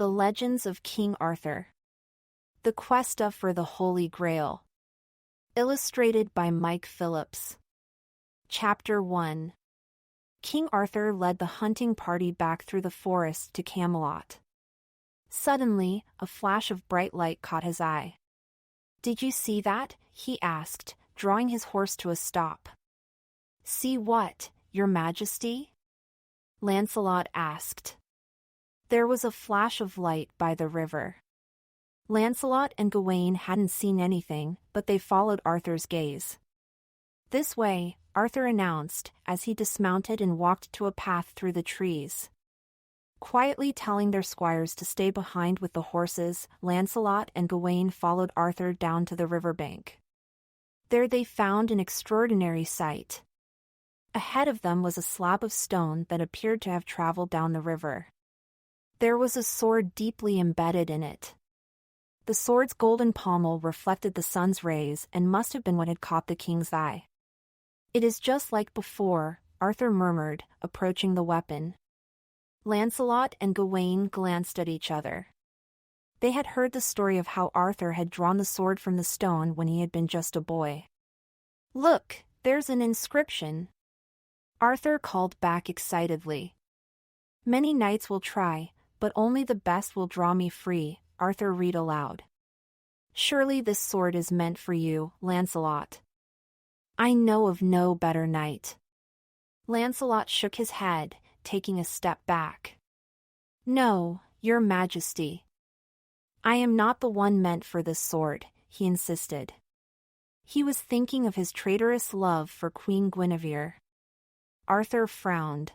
The Legends of King Arthur. The Quest for the Holy Grail. Illustrated by Mike Phillips. Chapter 1. King Arthur led the hunting party back through the forest to Camelot. Suddenly, a flash of bright light caught his eye. "Did you see that?" he asked, drawing his horse to a stop. "See what, Your Majesty?" Lancelot asked. There was a flash of light by the river. Lancelot and Gawain hadn't seen anything, but they followed Arthur's gaze. "This way," Arthur announced, as he dismounted and walked to a path through the trees. Quietly telling their squires to stay behind with the horses, Lancelot and Gawain followed Arthur down to the riverbank. There they found an extraordinary sight. Ahead of them was a slab of stone that appeared to have traveled down the river. There was a sword deeply embedded in it. The sword's golden pommel reflected the sun's rays and must have been what had caught the king's eye. "It is just like before," Arthur murmured, approaching the weapon. Lancelot and Gawain glanced at each other. They had heard the story of how Arthur had drawn the sword from the stone when he had been just a boy. "Look, there's an inscription," Arthur called back excitedly. "Many knights will try, but only the best will draw me free," Arthur read aloud. "Surely this sword is meant for you, Lancelot." "I know of no better knight." Lancelot shook his head, taking a step back. "No, Your Majesty. I am not the one meant for this sword," he insisted. He was thinking of his traitorous love for Queen Guinevere. Arthur frowned.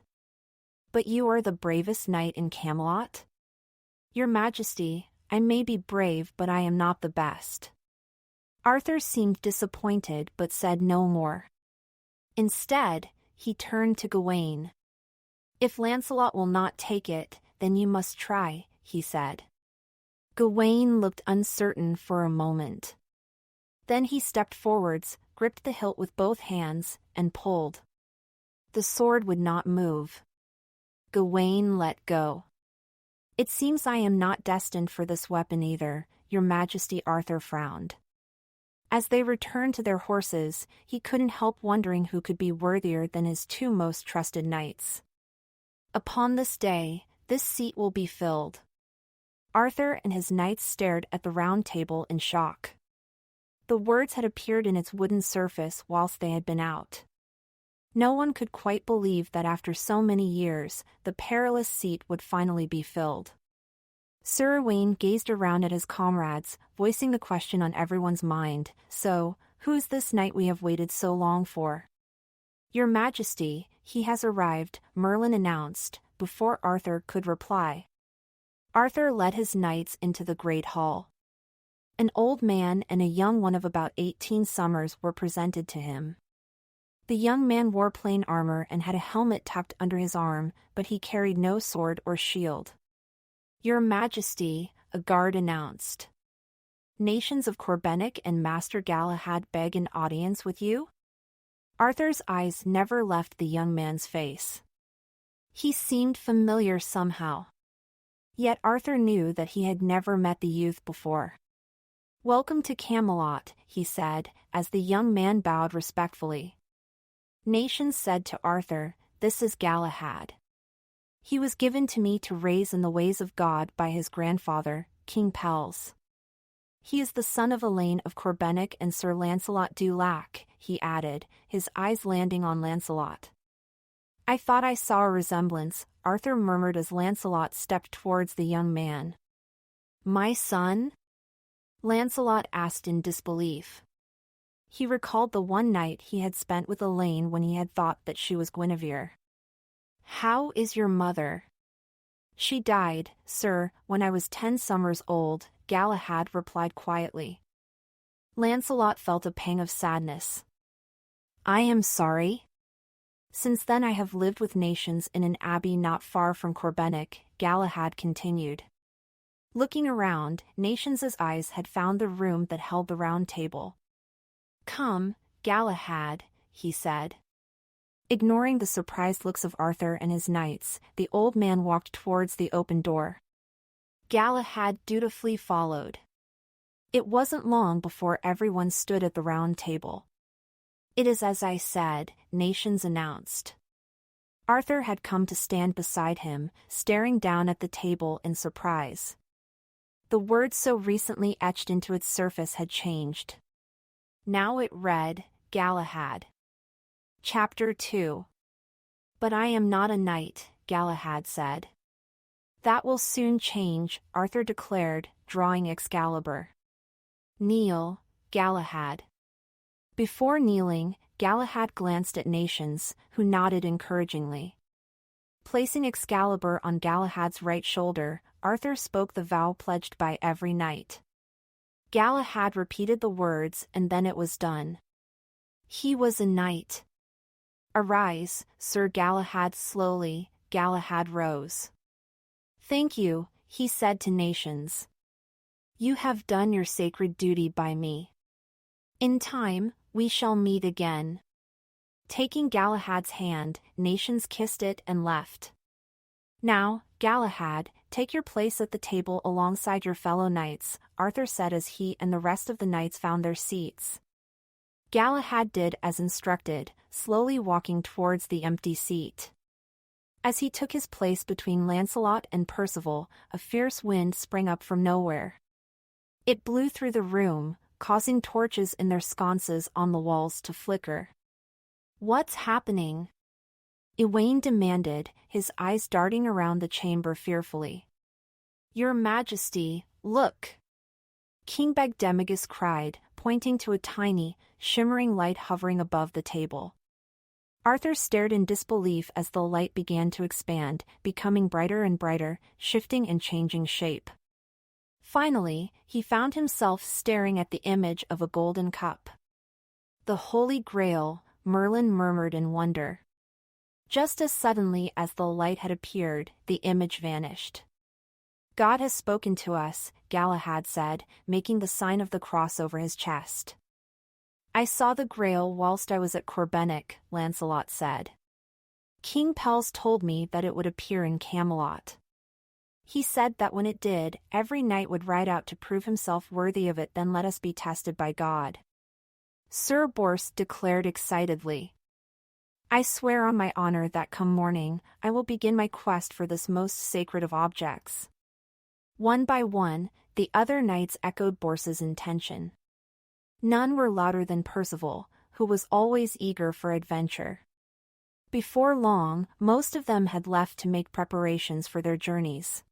"But you are the bravest knight in Camelot?" "Your Majesty, I may be brave but I am not the best." Arthur seemed disappointed but said no more. Instead, he turned to Gawain. "If Lancelot will not take it, then you must try," he said. Gawain looked uncertain for a moment. Then he stepped forwards, gripped the hilt with both hands, and pulled. The sword would not move. Gawain let go. "It seems I am not destined for this weapon either, Your Majesty," Arthur frowned. As they returned to their horses, he couldn't help wondering who could be worthier than his two most trusted knights. "Upon this day, this seat will be filled." Arthur and his knights stared at the round table in shock. The words had appeared in its wooden surface whilst they had been out. No one could quite believe that after so many years, the perilous seat would finally be filled. Sir Owain gazed around at his comrades, voicing the question on everyone's mind, "So, who is this knight we have waited so long for?" "Your Majesty, he has arrived," Merlin announced, before Arthur could reply. Arthur led his knights into the great hall. An old man and a young one of about 18 summers were presented to him. The young man wore plain armor and had a helmet tucked under his arm, but he carried no sword or shield. "Your Majesty," a guard announced. "Nations of Corbenic and Master Galahad beg an audience with you?" Arthur's eyes never left the young man's face. He seemed familiar somehow. Yet Arthur knew that he had never met the youth before. "Welcome to Camelot," he said, as the young man bowed respectfully. Nations said to Arthur, "This is Galahad. He was given to me to raise in the ways of God by his grandfather, King Pels. He is the son of Elaine of Corbenic and Sir Lancelot du Lac," he added, his eyes landing on Lancelot. "I thought I saw a resemblance," Arthur murmured as Lancelot stepped towards the young man. "My son?" Lancelot asked in disbelief. He recalled the one night he had spent with Elaine when he had thought that she was Guinevere. "How is your mother?" "She died, sir, when I was 10 summers old," Galahad replied quietly. Lancelot felt a pang of sadness. "I am sorry." "Since then I have lived with nations in an abbey not far from Corbenic," Galahad continued. Looking around, Nations' eyes had found the room that held the round table. "Come, Galahad," he said. Ignoring the surprised looks of Arthur and his knights, the old man walked towards the open door. Galahad dutifully followed. It wasn't long before everyone stood at the round table. "It is as I said," Nations announced. Arthur had come to stand beside him, staring down at the table in surprise. The words so recently etched into its surface had changed. Now it read, Galahad. Chapter 2. "But I am not a knight," Galahad said. "That will soon change," Arthur declared, drawing Excalibur. "Kneel, Galahad." Before kneeling, Galahad glanced at Nations, who nodded encouragingly. Placing Excalibur on Galahad's right shoulder, Arthur spoke the vow pledged by every knight. Galahad repeated the words, and then it was done. He was a knight. "Arise, Sir Galahad." Slowly, Galahad rose. "Thank you," he said to Nations. "You have done your sacred duty by me. In time, we shall meet again." Taking Galahad's hand, Nations kissed it and left. "Now, Galahad, take your place at the table alongside your fellow knights," Arthur said as he and the rest of the knights found their seats. Galahad did as instructed, slowly walking towards the empty seat. As he took his place between Lancelot and Percival, a fierce wind sprang up from nowhere. It blew through the room, causing torches in their sconces on the walls to flicker. "What's happening?" Iwain demanded, his eyes darting around the chamber fearfully. "Your Majesty, look!" King Bagdemagus cried, pointing to a tiny, shimmering light hovering above the table. Arthur stared in disbelief as the light began to expand, becoming brighter and brighter, shifting and changing shape. Finally, he found himself staring at the image of a golden cup. "The Holy Grail," Merlin murmured in wonder. Just as suddenly as the light had appeared, the image vanished. "God has spoken to us," Galahad said, making the sign of the cross over his chest. "I saw the Grail whilst I was at Corbenic," Lancelot said. "King Pels told me that it would appear in Camelot. He said that when it did, every knight would ride out to prove himself worthy of it. Then let us be tested by God." Sir Bors declared excitedly. "I swear on my honor that come morning, I will begin my quest for this most sacred of objects." One by one, the other knights echoed Bors's intention. None were louder than Percival, who was always eager for adventure. Before long, most of them had left to make preparations for their journeys.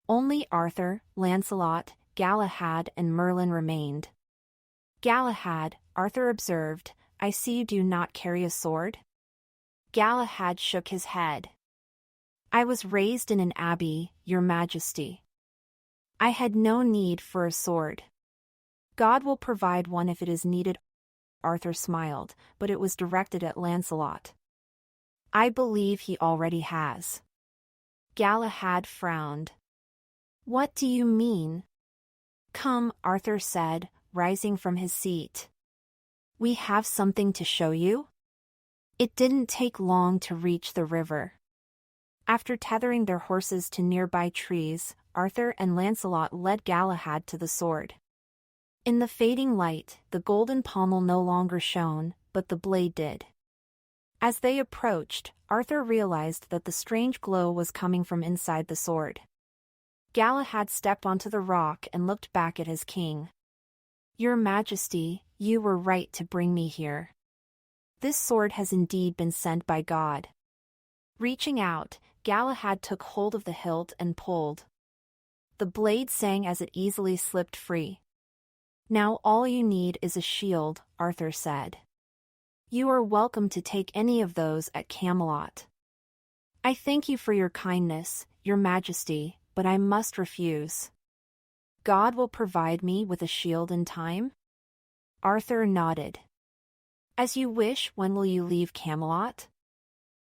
Only Arthur, Lancelot, Galahad and Merlin remained. "Galahad," Arthur observed, "I see you do not carry a sword?" Galahad shook his head. "I was raised in an abbey, Your Majesty. I had no need for a sword. God will provide one if it is needed." Arthur smiled, but it was directed at Lancelot. "I believe he already has." Galahad frowned. "What do you mean?" "Come," Arthur said, rising from his seat. "We have something to show you." It didn't take long to reach the river. After tethering their horses to nearby trees, Arthur and Lancelot led Galahad to the sword. In the fading light, the golden pommel no longer shone, but the blade did. As they approached, Arthur realized that the strange glow was coming from inside the sword. Galahad stepped onto the rock and looked back at his king. "Your Majesty, you were right to bring me here. This sword has indeed been sent by God." Reaching out, Galahad took hold of the hilt and pulled. The blade sang as it easily slipped free. "Now all you need is a shield," Arthur said. "You are welcome to take any of those at Camelot." "I thank you for your kindness, Your Majesty, but I must refuse." "God will provide me with a shield in time?" Arthur nodded. "As you wish. When will you leave Camelot?"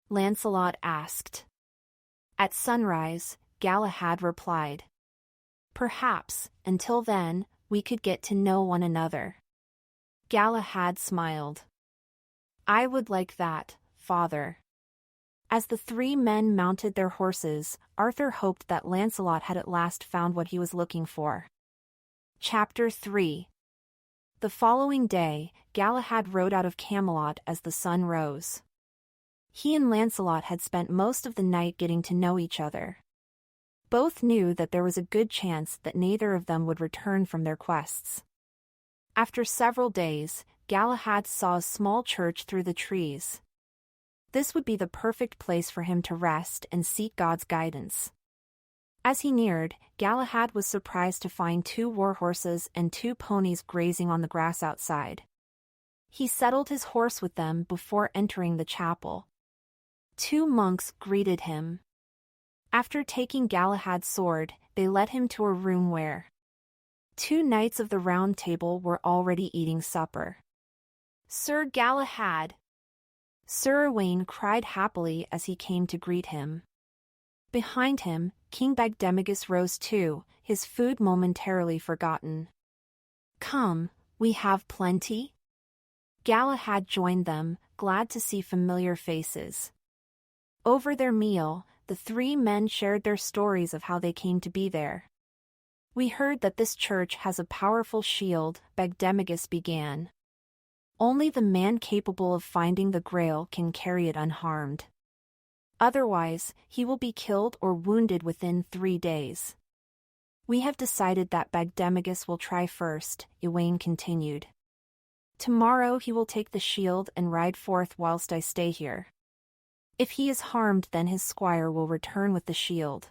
Lancelot asked. "At sunrise," Galahad replied. "Perhaps, until then, we could get to know one another." Galahad smiled. "I would like that, Father." As the three men mounted their horses, Arthur hoped that Lancelot had at last found what he was looking for. Chapter 3. The following day, Galahad rode out of Camelot as the sun rose. He and Lancelot had spent most of the night getting to know each other. Both knew that there was a good chance that neither of them would return from their quests. After several days, Galahad saw a small church through the trees. This would be the perfect place for him to rest and seek God's guidance. As he neared, Galahad was surprised to find 2 war horses and 2 ponies grazing on the grass outside. He settled his horse with them before entering the chapel. 2 monks greeted him. After taking Galahad's sword, they led him to a room where 2 knights of the Round Table were already eating supper. "Sir Galahad!" Sir Owain cried happily as he came to greet him. Behind him, King Bagdemagus rose too, his food momentarily forgotten. "Come, we have plenty?" Galahad joined them, glad to see familiar faces. Over their meal, the 3 men shared their stories of how they came to be there. "We heard that this church has a powerful shield," Bagdemagus began. "Only the man capable of finding the Grail can carry it unharmed. Otherwise, he will be killed or wounded within 3 days. We have decided that Bagdemagus will try first," Owain continued. "Tomorrow he will take the shield and ride forth whilst I stay here. If he is harmed, then his squire will return with the shield."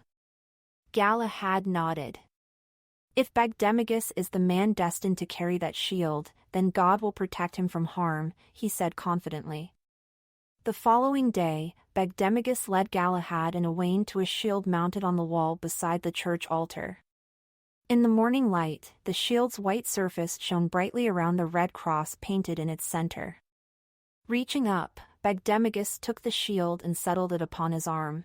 Galahad nodded. "If Bagdemagus is the man destined to carry that shield, then God will protect him from harm," he said confidently. The following day, Bagdemagus led Galahad and Owain to a shield mounted on the wall beside the church altar. In the morning light, the shield's white surface shone brightly around the red cross painted in its center. Reaching up, Bagdemagus took the shield and settled it upon his arm.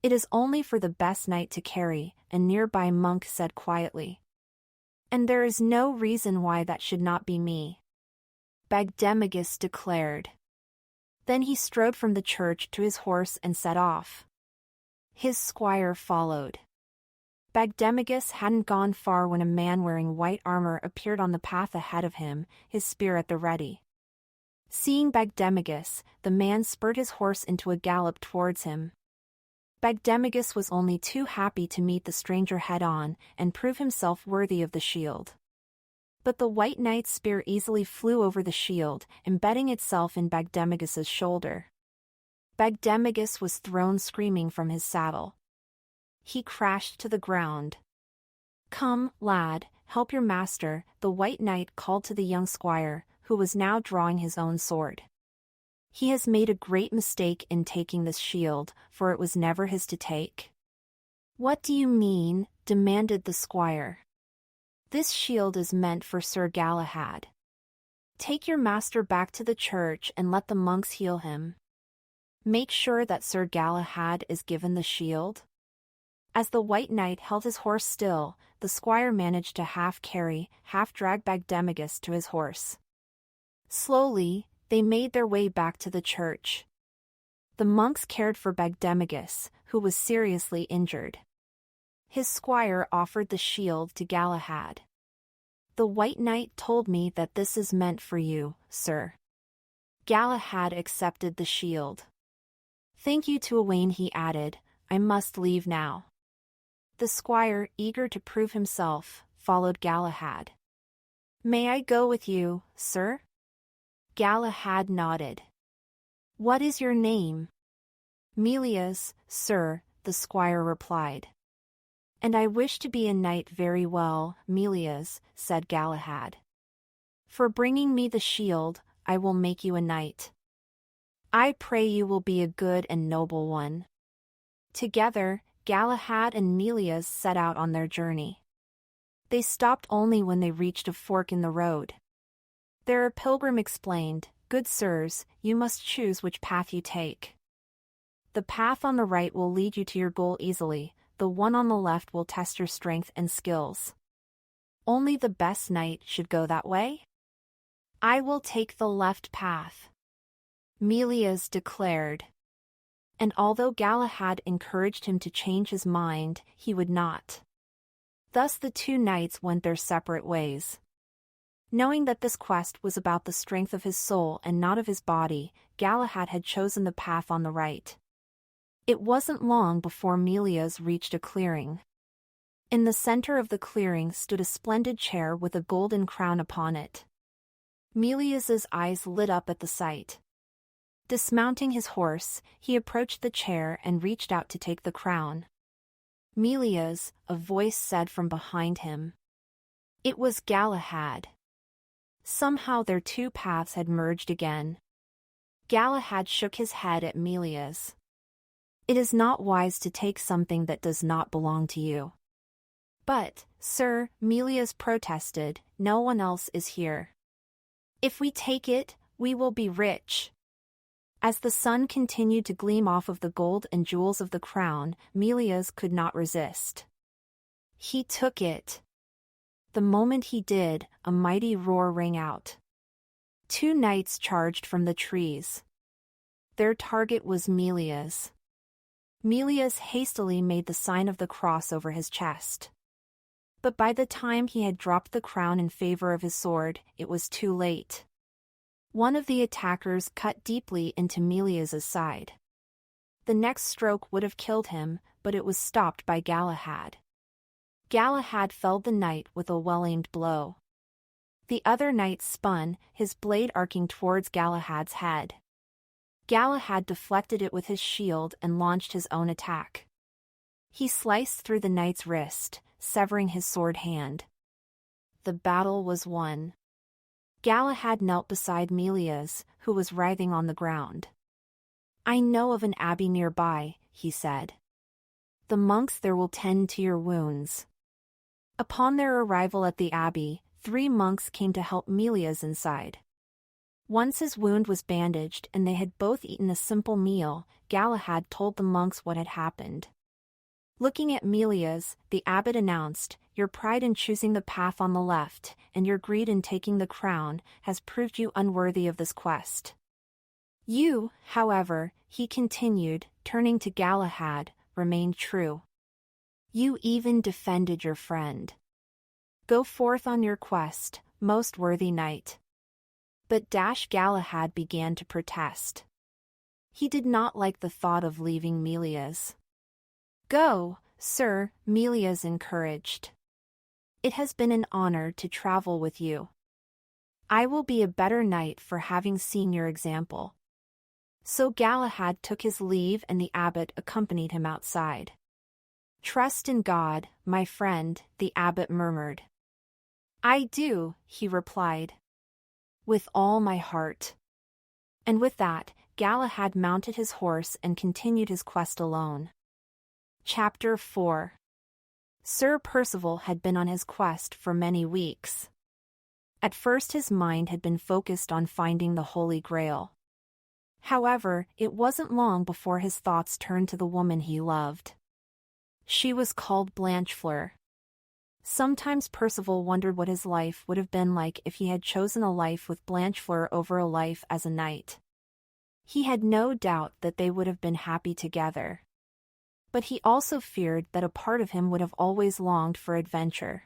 "It is only for the best knight to carry," a nearby monk said quietly. "And there is no reason why that should not be me," Bagdemagus declared. Then he strode from the church to his horse and set off. His squire followed. Bagdemagus hadn't gone far when a man wearing white armor appeared on the path ahead of him, his spear at the ready. Seeing Bagdemagus, the man spurred his horse into a gallop towards him. Bagdemagus was only too happy to meet the stranger head-on and prove himself worthy of the shield. But the white knight's spear easily flew over the shield, embedding itself in Bagdemagus's shoulder. Bagdemagus was thrown screaming from his saddle. He crashed to the ground. "Come, lad, help your master," the white knight called to the young squire, who was now drawing his own sword. "He has made a great mistake in taking this shield, for it was never his to take." "What do you mean?" demanded the squire. "This shield is meant for Sir Galahad. Take your master back to the church and let the monks heal him. Make sure that Sir Galahad is given the shield." As the white knight held his horse still, the squire managed to half carry, half drag Bagdemagus to his horse. Slowly, they made their way back to the church. The monks cared for Bagdemagus, who was seriously injured. His squire offered the shield to Galahad. "The white knight told me that this is meant for you, sir." Galahad accepted the shield. "Thank you to Owain," he added. "I must leave now." The squire, eager to prove himself, followed Galahad. "May I go with you, sir?" Galahad nodded. "What is your name?" "Melias, sir," the squire replied. "And I wish to be a knight very well, Melias," said Galahad. "For bringing me the shield, I will make you a knight. I pray you will be a good and noble one." Together, Galahad and Melias set out on their journey. They stopped only when they reached a fork in the road. There a pilgrim explained, "Good sirs, you must choose which path you take. The path on the right will lead you to your goal easily, the one on the left will test your strength and skills. Only the best knight should go that way. I will take the left path," Melias declared. And although Galahad encouraged him to change his mind, he would not. Thus the two knights went their separate ways. Knowing that this quest was about the strength of his soul and not of his body, Galahad had chosen the path on the right. It wasn't long before Melias reached a clearing. In the center of the clearing stood a splendid chair with a golden crown upon it. Melias's eyes lit up at the sight. Dismounting his horse, he approached the chair and reached out to take the crown. Melias, a voice said from behind him. It was Galahad. Somehow their two paths had merged again. Galahad shook his head at Melias. It is not wise to take something that does not belong to you. But, sir, Melias protested, no one else is here. If we take it, we will be rich. As the sun continued to gleam off of the gold and jewels of the crown, Melias could not resist. He took it. The moment he did, a mighty roar rang out. Two knights charged from the trees. Their target was Melias. Melias hastily made the sign of the cross over his chest. But by the time he had dropped the crown in favor of his sword, it was too late. One of the attackers cut deeply into Melias's side. The next stroke would have killed him, but it was stopped by Galahad. Galahad felled the knight with a well-aimed blow. The other knight spun, his blade arcing towards Galahad's head. Galahad deflected it with his shield and launched his own attack. He sliced through the knight's wrist, severing his sword hand. The battle was won. Galahad knelt beside Melias, who was writhing on the ground. I know of an abbey nearby, he said. The monks there will tend to your wounds. Upon their arrival at the abbey, 3 monks came to help Melias inside. Once his wound was bandaged and they had both eaten a simple meal, Galahad told the monks what had happened. Looking at Melias, the abbot announced, your pride in choosing the path on the left, and your greed in taking the crown, has proved you unworthy of this quest. You, however, he continued, turning to Galahad, remained true. You even defended your friend. Go forth on your quest, most worthy knight. But Galahad began to protest. He did not like the thought of leaving Melias. Go, sir, Melias encouraged. It has been an honor to travel with you. I will be a better knight for having seen your example. So Galahad took his leave and the abbot accompanied him outside. Trust in God, my friend, the abbot murmured. I do, he replied. With all my heart. And with that, Galahad mounted his horse and continued his quest alone. Chapter 4. Sir Percival had been on his quest for many weeks. At first his mind had been focused on finding the Holy Grail. However, it wasn't long before his thoughts turned to the woman he loved. She was called Blanchefleur. Sometimes Percival wondered what his life would have been like if he had chosen a life with Blanchefleur over a life as a knight. He had no doubt that they would have been happy together. But he also feared that a part of him would have always longed for adventure.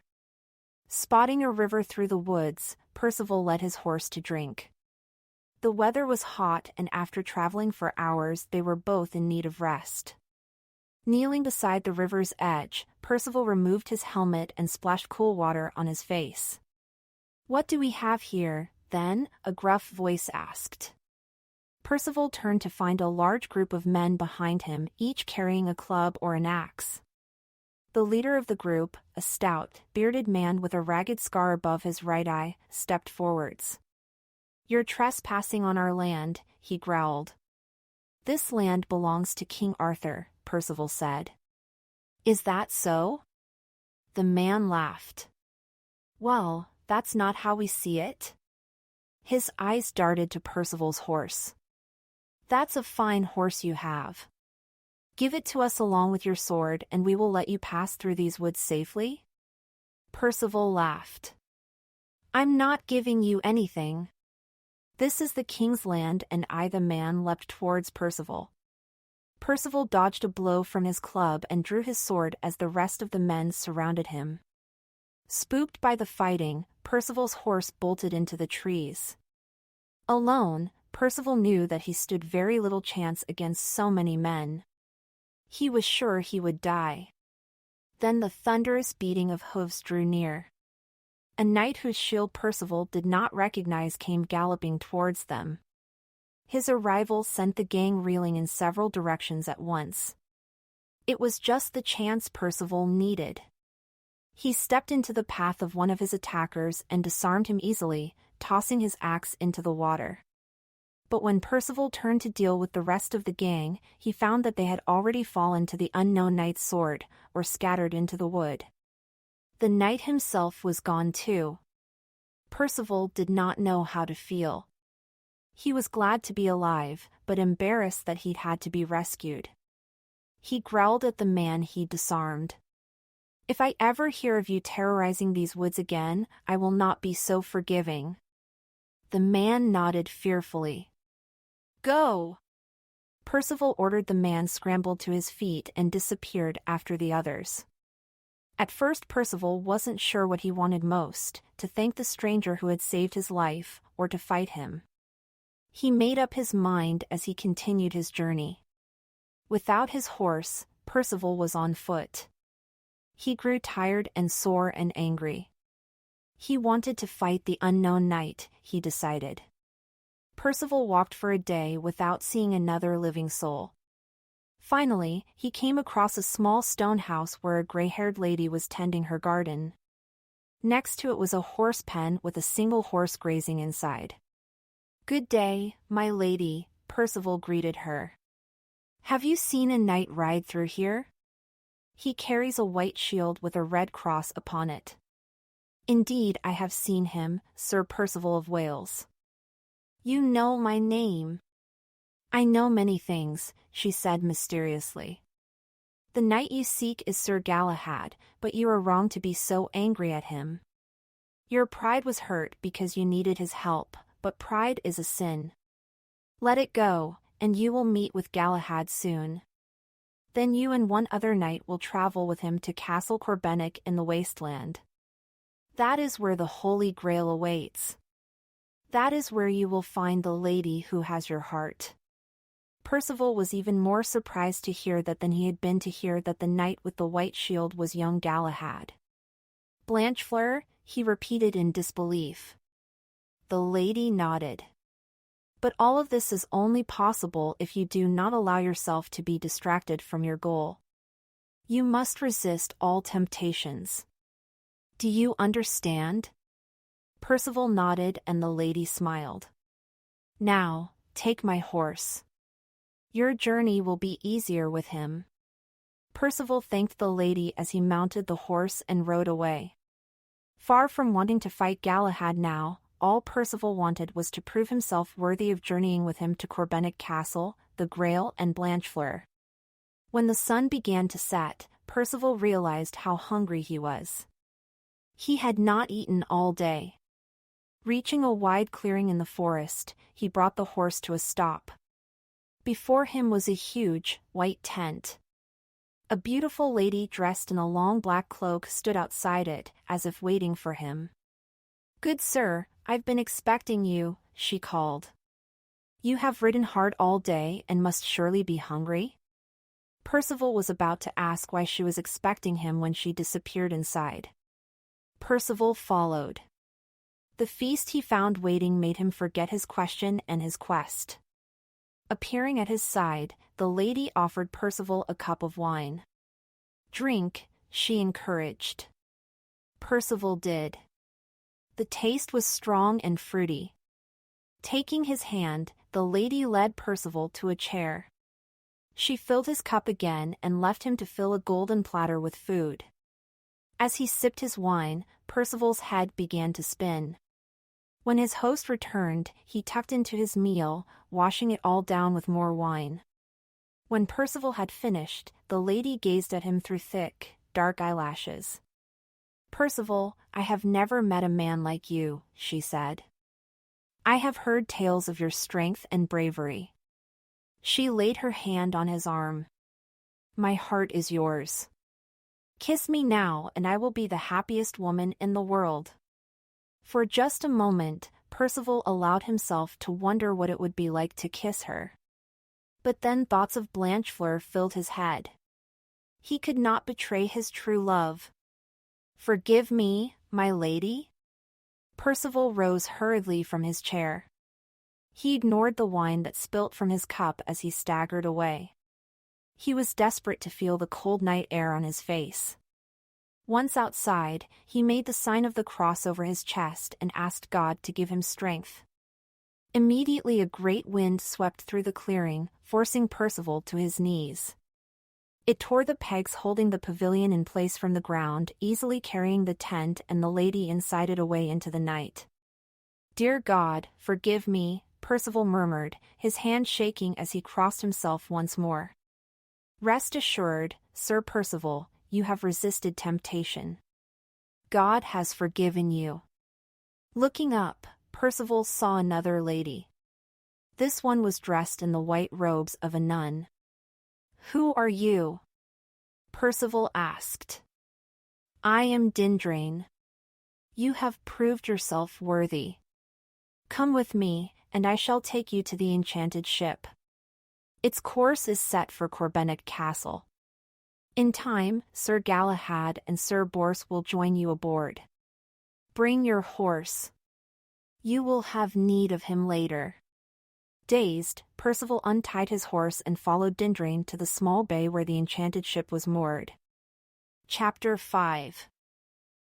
Spotting a river through the woods, Percival led his horse to drink. The weather was hot and after traveling for hours they were both in need of rest. Kneeling beside the river's edge, Percival removed his helmet and splashed cool water on his face. What do we have here, then? A gruff voice asked. Percival turned to find a large group of men behind him, each carrying a club or an axe. The leader of the group, a stout, bearded man with a ragged scar above his right eye, stepped forwards. You're trespassing on our land, he growled. This land belongs to King Arthur, Percival said. Is that so? The man laughed. Well, that's not how we see it. His eyes darted to Percival's horse. That's a fine horse you have. Give it to us along with your sword and we will let you pass through these woods safely? Percival laughed. I'm not giving you anything. This is the king's land and I, the man, leapt towards Percival. Percival dodged a blow from his club and drew his sword as the rest of the men surrounded him. Spooked by the fighting, Percival's horse bolted into the trees. Alone, Percival knew that he stood very little chance against so many men. He was sure he would die. Then the thunderous beating of hoofs drew near. A knight whose shield Percival did not recognize came galloping towards them. His arrival sent the gang reeling in several directions at once. It was just the chance Percival needed. He stepped into the path of one of his attackers and disarmed him easily, tossing his axe into the water. But when Percival turned to deal with the rest of the gang, he found that they had already fallen to the unknown knight's sword, or scattered into the wood. The knight himself was gone too. Percival did not know how to feel. He was glad to be alive, but embarrassed that he'd had to be rescued. He growled at the man he'd disarmed. "If I ever hear of you terrorizing these woods again, I will not be so forgiving." The man nodded fearfully. "Go!" Percival ordered. The man scrambled to his feet and disappeared after the others. At first Percival wasn't sure what he wanted most, to thank the stranger who had saved his life, or to fight him. He made up his mind as he continued his journey. Without his horse, Percival was on foot. He grew tired and sore and angry. He wanted to fight the unknown knight, he decided. Percival walked for a day without seeing another living soul. Finally, he came across a small stone house where a gray-haired lady was tending her garden. Next to it was a horse pen with a single horse grazing inside. "Good day, my lady," Percival greeted her. "Have you seen a knight ride through here? He carries a white shield with a red cross upon it." "Indeed, I have seen him, Sir Percival of Wales." "You know my name." "I know many things," she said mysteriously. "The knight you seek is Sir Galahad, but you are wrong to be so angry at him. Your pride was hurt because you needed his help, but pride is a sin. Let it go, and you will meet with Galahad soon. Then you and one other knight will travel with him to Castle Corbennick in the wasteland. That is where the Holy Grail awaits. That is where you will find the lady who has your heart." Percival was even more surprised to hear that than he had been to hear that the knight with the white shield was young Galahad. "Blanchefleur," he repeated in disbelief. The lady nodded. "But all of this is only possible if you do not allow yourself to be distracted from your goal. You must resist all temptations. Do you understand?" Percival nodded and the lady smiled. "Now, take my horse. Your journey will be easier with him." Percival thanked the lady as he mounted the horse and rode away. Far from wanting to fight Galahad now, all Percival wanted was to prove himself worthy of journeying with him to Corbennick Castle, the Grail and Blanchefleur. When the sun began to set, Percival realized how hungry he was. He had not eaten all day. Reaching a wide clearing in the forest, he brought the horse to a stop. Before him was a huge, white tent. A beautiful lady dressed in a long black cloak stood outside it, as if waiting for him. "Good sir, I've been expecting you," she called. "You have ridden hard all day and must surely be hungry?" Percival was about to ask why she was expecting him when she disappeared inside. Percival followed. The feast he found waiting made him forget his question and his quest. Appearing at his side, the lady offered Percival a cup of wine. "Drink," she encouraged. Percival did. The taste was strong and fruity. Taking his hand, the lady led Percival to a chair. She filled his cup again and left him to fill a golden platter with food. As he sipped his wine, Percival's head began to spin. When his host returned, he tucked into his meal, washing it all down with more wine. When Percival had finished, the lady gazed at him through thick, dark eyelashes. "Percival, I have never met a man like you," she said. "I have heard tales of your strength and bravery. She laid her hand on his arm. My heart is yours. Kiss me now and I will be the happiest woman in the world. For just a moment, Percival allowed himself to wonder what it would be like to kiss her. But then thoughts of Blanchefleur filled his head. He could not betray his true love. Forgive me, my lady? Percival rose hurriedly from his chair. He ignored the wine that spilt from his cup as he staggered away. He was desperate to feel the cold night air on his face. Once outside, he made the sign of the cross over his chest and asked God to give him strength. Immediately a great wind swept through the clearing, forcing Percival to his knees. It tore the pegs holding the pavilion in place from the ground, easily carrying the tent and the lady inside it away into the night. Dear God, forgive me, Percival murmured, his hand shaking as he crossed himself once more. Rest assured, Sir Percival, you have resisted temptation. God has forgiven you. Looking up, Percival saw another lady. This one was dressed in the white robes of a nun. Who are you? Percival asked. I am Dindrain. You have proved yourself worthy. Come with me, and I shall take you to the enchanted ship. Its course is set for Corbenic Castle. In time, Sir Galahad and Sir Bors will join you aboard. Bring your horse. You will have need of him later. Dazed, Percival untied his horse and followed Dindrain to the small bay where the enchanted ship was moored. Chapter 5.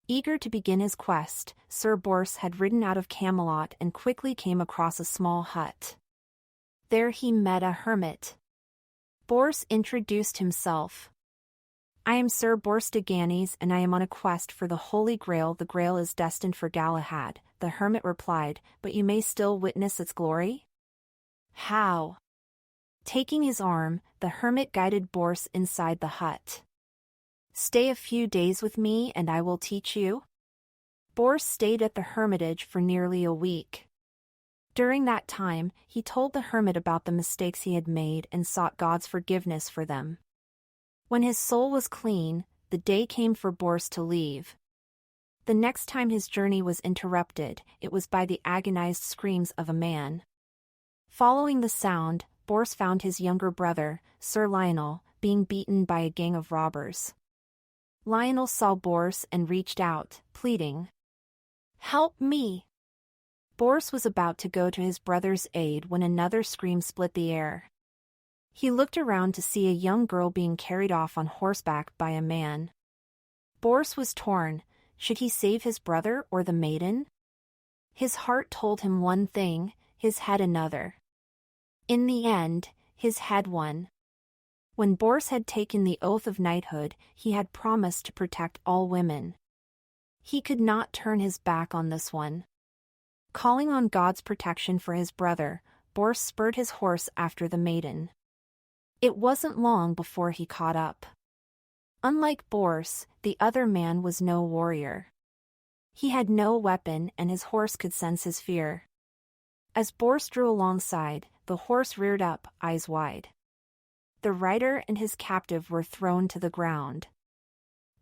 Eager to begin his quest, Sir Bors had ridden out of Camelot and quickly came across a small hut. There he met a hermit. Bors introduced himself. I am Sir Bors de Ganys and I am on a quest for the Holy Grail. The Grail is destined for Galahad, the hermit replied, but you may still witness its glory? How? Taking his arm, the hermit guided Bors inside the hut. Stay a few days with me and I will teach you. Bors stayed at the hermitage for nearly a week. During that time, he told the hermit about the mistakes he had made and sought God's forgiveness for them. When his soul was clean, the day came for Bors to leave. The next time his journey was interrupted, it was by the agonized screams of a man. Following the sound, Bors found his younger brother, Sir Lionel, being beaten by a gang of robbers. Lionel saw Bors and reached out, pleading, "Help me!" Bors was about to go to his brother's aid when another scream split the air. He looked around to see a young girl being carried off on horseback by a man. Bors was torn. Should he save his brother or the maiden? His heart told him one thing, his head another. In the end, his head won. When Bors had taken the oath of knighthood, he had promised to protect all women. He could not turn his back on this one. Calling on God's protection for his brother, Bors spurred his horse after the maiden. It wasn't long before he caught up. Unlike Bors, the other man was no warrior. He had no weapon and his horse could sense his fear. As Bors drew alongside, the horse reared up, eyes wide. The rider and his captive were thrown to the ground.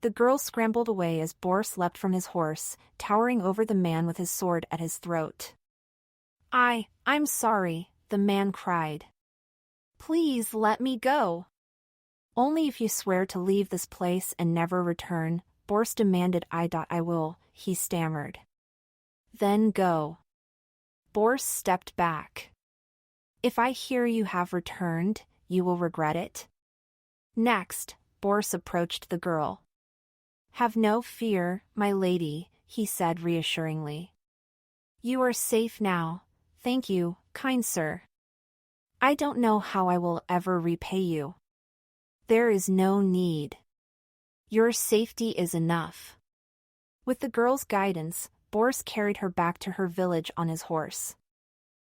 The girl scrambled away as Bors leapt from his horse, towering over the man with his sword at his throat. I'm sorry, the man cried. Please let me go. Only if you swear to leave this place and never return, Bors demanded. I will, he stammered. Then go. Bors stepped back. If I hear you have returned, you will regret it. Next, Bors approached the girl. Have no fear, my lady, he said reassuringly. You are safe now. Thank you, kind sir. I don't know how I will ever repay you. There is no need. Your safety is enough. With the girl's guidance, Bors carried her back to her village on his horse.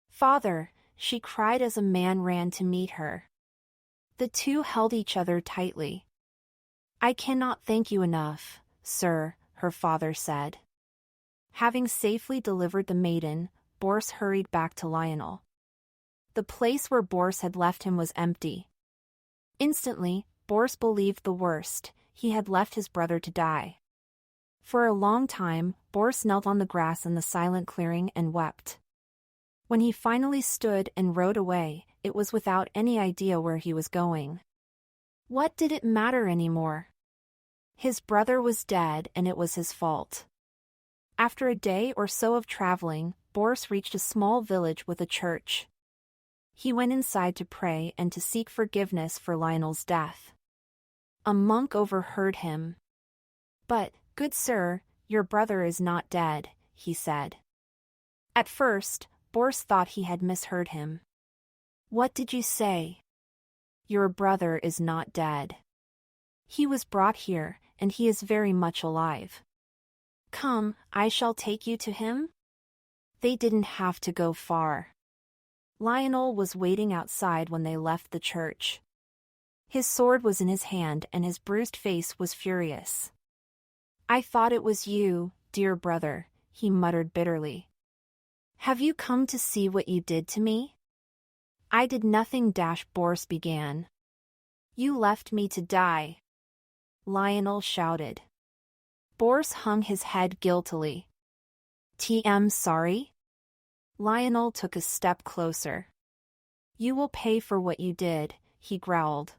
Father, she cried as a man ran to meet her. The two held each other tightly. I cannot thank you enough, sir, her father said. Having safely delivered the maiden, Bors hurried back to Lionel. The place where Bors had left him was empty. Instantly, Bors believed the worst. He had left his brother to die. For a long time, Bors knelt on the grass in the silent clearing and wept. When he finally stood and rode away, it was without any idea where he was going. What did it matter anymore? His brother was dead and it was his fault. After a day or so of traveling, Bors reached a small village with a church. He went inside to pray and to seek forgiveness for Lionel's death. A monk overheard him. "But, good sir, your brother is not dead," he said. At first, Bors thought he had misheard him. "What did you say?" "Your brother is not dead. He was brought here, and he is very much alive. Come, I shall take you to him?" They didn't have to go far. Lionel was waiting outside when they left the church. His sword was in his hand and his bruised face was furious. "I thought it was you, dear brother," he muttered bitterly. "Have you come to see what you did to me?" "I did nothing," Bors began. "You left me to die," Lionel shouted. Bors hung his head guiltily. "TM sorry?" Lionel took a step closer. "You will pay for what you did," he growled.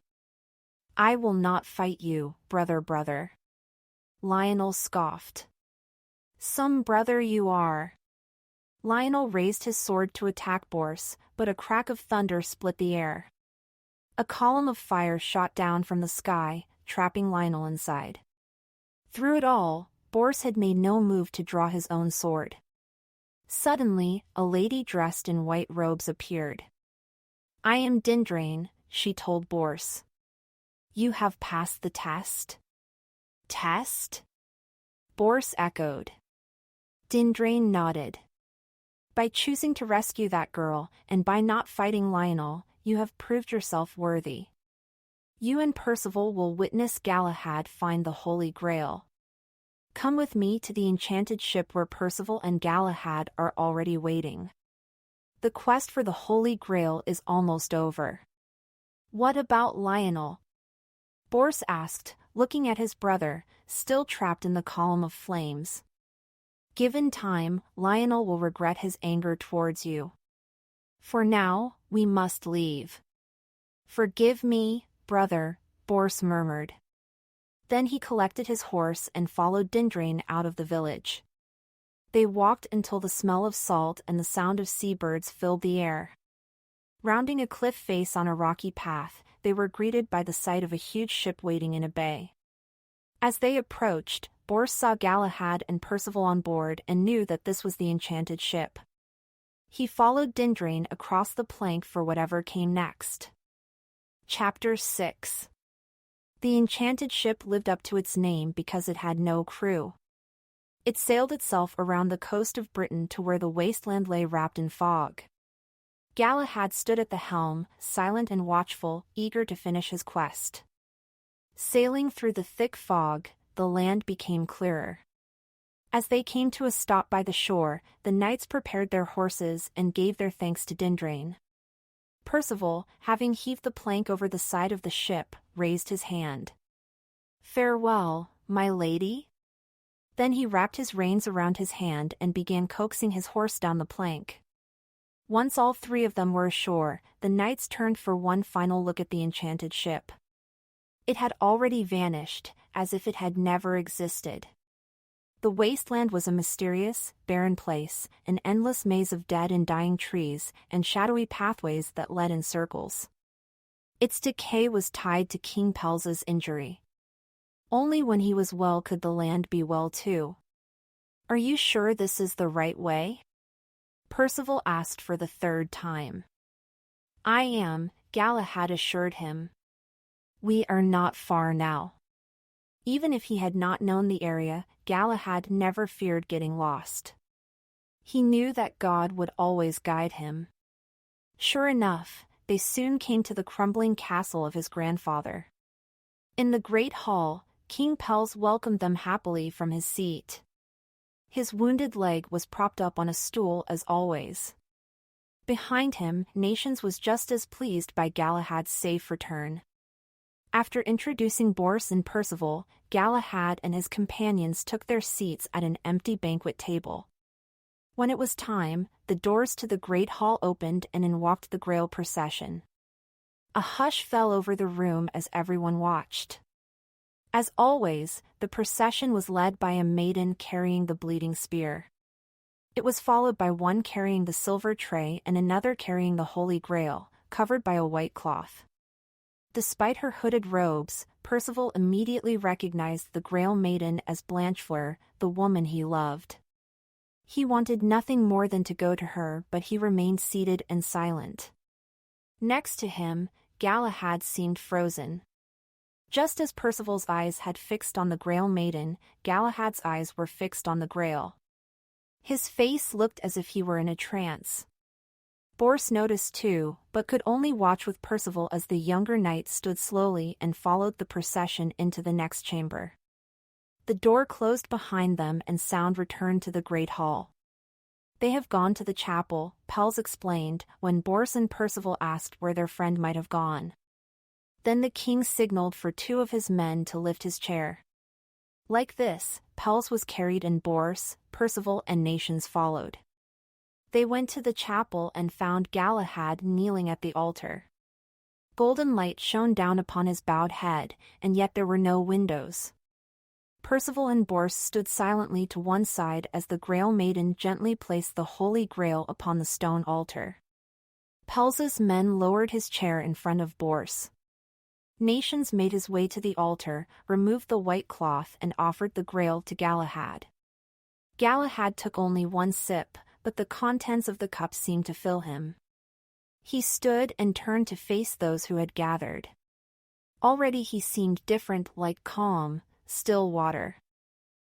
"I will not fight you, brother. Lionel scoffed. "Some brother you are." Lionel raised his sword to attack Bors, but a crack of thunder split the air. A column of fire shot down from the sky, trapping Lionel inside. Through it all, Bors had made no move to draw his own sword. Suddenly, a lady dressed in white robes appeared. "I am Dindrain," she told Bors. "You have passed the test?" "Test?" Bors echoed. Dindrain nodded. "By choosing to rescue that girl, and by not fighting Lionel, you have proved yourself worthy. You and Percival will witness Galahad find the Holy Grail. Come with me to the enchanted ship where Percival and Galahad are already waiting. The quest for the Holy Grail is almost over." "What about Lionel?" Bors asked, looking at his brother, still trapped in the column of flames. "Given time, Lionel will regret his anger towards you. For now, we must leave." "Forgive me, brother," Bors murmured. Then he collected his horse and followed Dindrain out of the village. They walked until the smell of salt and the sound of seabirds filled the air. Rounding a cliff face on a rocky path, they were greeted by the sight of a huge ship waiting in a bay. As they approached, Bors saw Galahad and Percival on board and knew that this was the enchanted ship. He followed Dindrain across the plank for whatever came next. Chapter 6. The enchanted ship lived up to its name because it had no crew. It sailed itself around the coast of Britain to where the wasteland lay wrapped in fog. Galahad stood at the helm, silent and watchful, eager to finish his quest. Sailing through the thick fog, the land became clearer. As they came to a stop by the shore, the knights prepared their horses and gave their thanks to Dindrain. Percival, having heaved the plank over the side of the ship, raised his hand. "Farewell, my lady?" Then he wrapped his reins around his hand and began coaxing his horse down the plank. Once all three of them were ashore, the knights turned for one final look at the enchanted ship. It had already vanished, as if it had never existed. The wasteland was a mysterious, barren place, an endless maze of dead and dying trees, and shadowy pathways that led in circles. Its decay was tied to King Pels's injury. Only when he was well could the land be well too. "Are you sure this is the right way?" Percival asked for the third time. "I am," Galahad assured him. "We are not far now." Even if he had not known the area, Galahad never feared getting lost. He knew that God would always guide him. Sure enough, they soon came to the crumbling castle of his grandfather. In the great hall, King Pels welcomed them happily from his seat. His wounded leg was propped up on a stool as always. Behind him, Nations was just as pleased by Galahad's safe return. After introducing Bors and Percival, Galahad and his companions took their seats at an empty banquet table. When it was time, the doors to the great hall opened and in walked the Grail procession. A hush fell over the room as everyone watched. As always, the procession was led by a maiden carrying the bleeding spear. It was followed by one carrying the silver tray and another carrying the Holy Grail, covered by a white cloth. Despite her hooded robes, Percival immediately recognized the Grail maiden as Blanchefleur, the woman he loved. He wanted nothing more than to go to her, but he remained seated and silent. Next to him, Galahad seemed frozen. Just as Percival's eyes had fixed on the Grail maiden, Galahad's eyes were fixed on the Grail. His face looked as if he were in a trance. Bors noticed too, but could only watch with Percival as the younger knight stood slowly and followed the procession into the next chamber. The door closed behind them and sound returned to the great hall. "They have gone to the chapel," Pels explained, when Bors and Percival asked where their friend might have gone. Then the king signaled for two of his men to lift his chair. Like this, Pels was carried and Bors, Percival and Nations followed. They went to the chapel and found Galahad kneeling at the altar. Golden light shone down upon his bowed head, and yet there were no windows. Percival and Bors stood silently to one side as the Grail maiden gently placed the Holy Grail upon the stone altar. Pels's men lowered his chair in front of Bors. Nations made his way to the altar, removed the white cloth and offered the Grail to Galahad. Galahad took only one sip, but the contents of the cup seemed to fill him. He stood and turned to face those who had gathered. Already he seemed different, like calm, still water.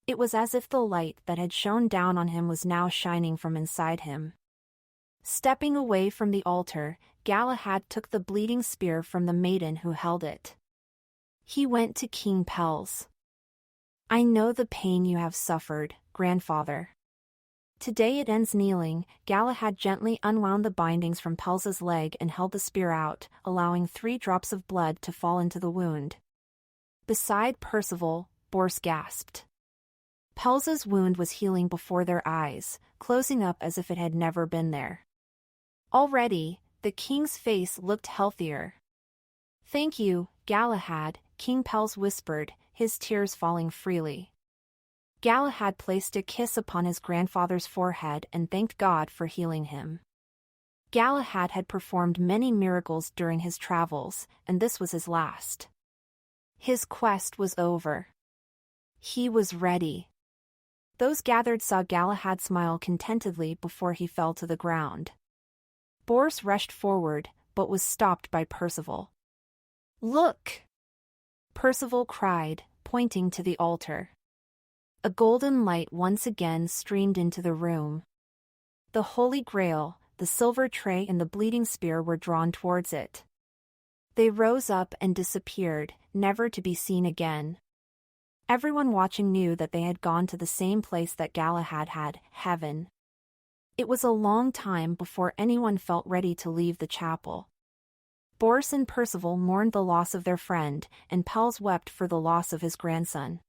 It was as if the light that had shone down on him was now shining from inside him. Stepping away from the altar, Galahad took the bleeding spear from the maiden who held it. He went to King Pels. "I know the pain you have suffered, grandfather." Today it ends kneeling. Galahad gently unwound the bindings from Pels's leg and held the spear out, allowing 3 drops of blood to fall into the wound. Beside Percival, Bors gasped. Pels's wound was healing before their eyes, closing up as if it had never been there. Already, the king's face looked healthier. "Thank you, Galahad," King Pels whispered, his tears falling freely. Galahad placed a kiss upon his grandfather's forehead and thanked God for healing him. Galahad had performed many miracles during his travels, and this was his last. His quest was over. He was ready. Those gathered saw Galahad smile contentedly before he fell to the ground. Bors rushed forward, but was stopped by Percival. "Look!" Percival cried, pointing to the altar. A golden light once again streamed into the room. The Holy Grail, the silver tray and the bleeding spear were drawn towards it. They rose up and disappeared, never to be seen again. Everyone watching knew that they had gone to the same place that Galahad had, heaven. It was a long time before anyone felt ready to leave the chapel. Bors and Percival mourned the loss of their friend, and Pels wept for the loss of his grandson.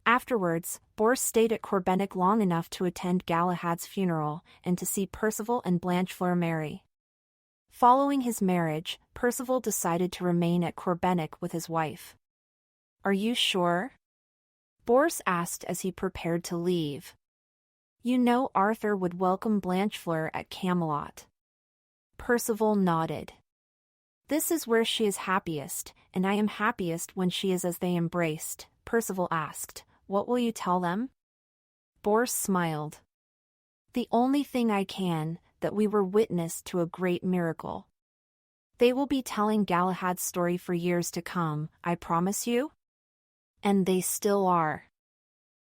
Afterwards, Bors stayed at Corbenic long enough to attend Galahad's funeral, and to see Percival and Blanchefleur marry. Following his marriage, Percival decided to remain at Corbenic with his wife. "Are you sure?" Bors asked as he prepared to leave. "You know Arthur would welcome Blanchefleur at Camelot." Percival nodded. "This is where she is happiest, and I am happiest when she is as they embraced." Percival asked, "What will you tell them?" Bors smiled. "The only thing I can, that we were witness to a great miracle. They will be telling Galahad's story for years to come, I promise you." And they still are.